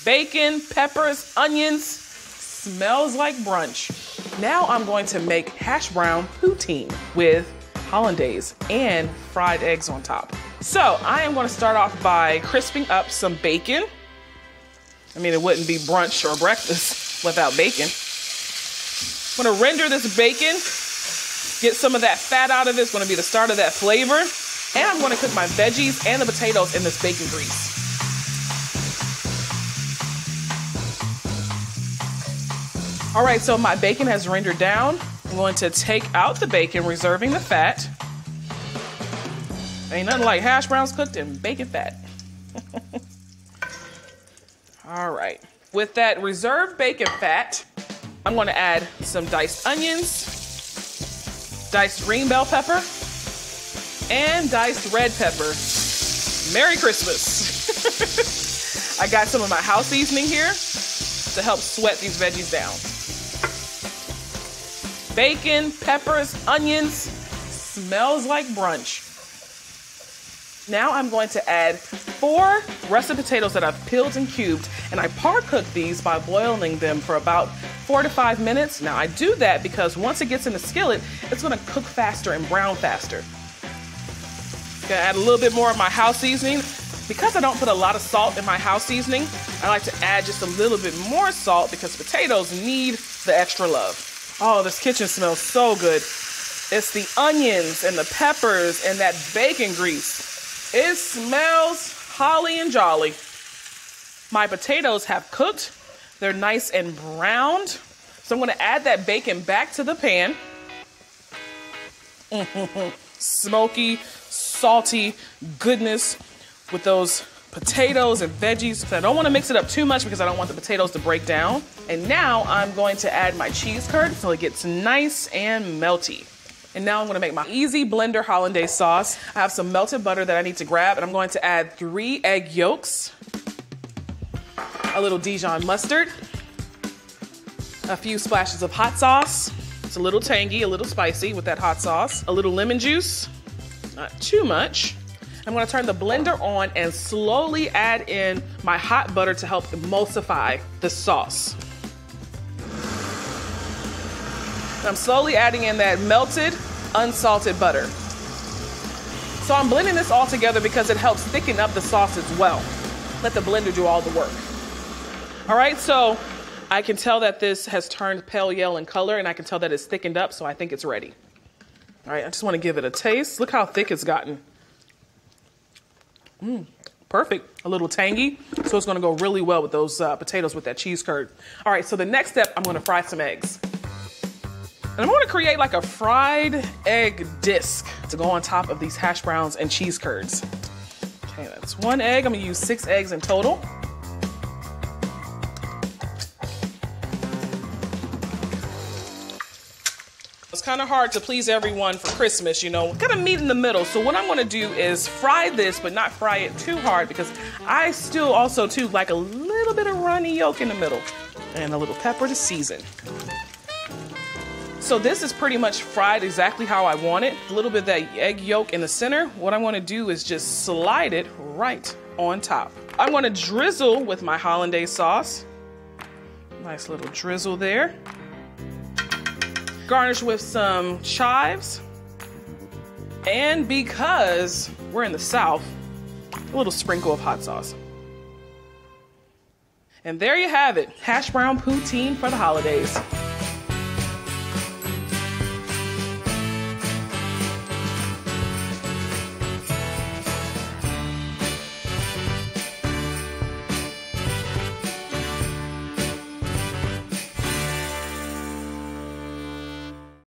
Bacon, peppers, onions. Smells like brunch. Now I'm going to make hash brown poutine with hollandaise and fried eggs on top. So I am going to start off by crisping up some bacon. I mean, it wouldn't be brunch or breakfast without bacon. I'm going to render this bacon, get some of that fat out of it. It's going to be the start of that flavor. And I'm going to cook my veggies and the potatoes in this bacon grease. All right, so my bacon has rendered down. I'm going to take out the bacon, reserving the fat. Ain't nothing like hash browns cooked in bacon fat. All right, with that reserved bacon fat, I'm going to add some diced onions, diced green bell pepper, and diced red pepper. Merry Christmas. I got some of my house seasoning here to help sweat these veggies down. Bacon, peppers, onions, smells like brunch. Now I'm going to add 4 russet potatoes that I've peeled and cubed, and I par cooked these by boiling them for about 4 to 5 minutes. Now I do that because once it gets in the skillet, it's gonna cook faster and brown faster. Gonna add a little bit more of my house seasoning. Because I don't put a lot of salt in my house seasoning, I like to add just a little bit more salt because potatoes need the extra love. Oh, this kitchen smells so good. It's the onions and the peppers and that bacon grease. It smells holly and jolly. My potatoes have cooked. They're nice and browned. So I'm gonna add that bacon back to the pan. Smoky, salty goodness with those potatoes and veggies. I don't want to mix it up too much because I don't want the potatoes to break down. And now I'm going to add my cheese curd so it gets nice and melty. And now I'm going to make my easy blender hollandaise sauce. I have some melted butter that I need to grab, and I'm going to add 3 egg yolks, a little Dijon mustard, a few splashes of hot sauce. It's a little tangy, a little spicy with that hot sauce, a little lemon juice, not too much. I'm going to turn the blender on and slowly add in my hot butter to help emulsify the sauce. I'm slowly adding in that melted, unsalted butter. So I'm blending this all together because it helps thicken up the sauce as well. Let the blender do all the work. All right, so I can tell that this has turned pale yellow in color, and I can tell that it's thickened up, so I think it's ready. All right, I just want to give it a taste. Look how thick it's gotten. Perfect, a little tangy, so it's gonna go really well with those potatoes with that cheese curd. All right, so the next step, I'm gonna fry some eggs. And I'm gonna create like a fried egg disc to go on top of these hash browns and cheese curds. Okay, that's 1 egg. I'm gonna use 6 eggs in total. It's kind of hard to please everyone for Christmas, you know. Gotta meet in the middle. So what I'm gonna do is fry this, but not fry it too hard because I still also too like a little bit of runny yolk in the middle and a little pepper to season. So this is pretty much fried exactly how I want it. A little bit of that egg yolk in the center. What I'm gonna do is just slide it right on top. I'm gonna drizzle with my hollandaise sauce. Nice little drizzle there. Garnish with some chives. And because we're in the South, a little sprinkle of hot sauce. And there you have it, hash brown poutine for the holidays.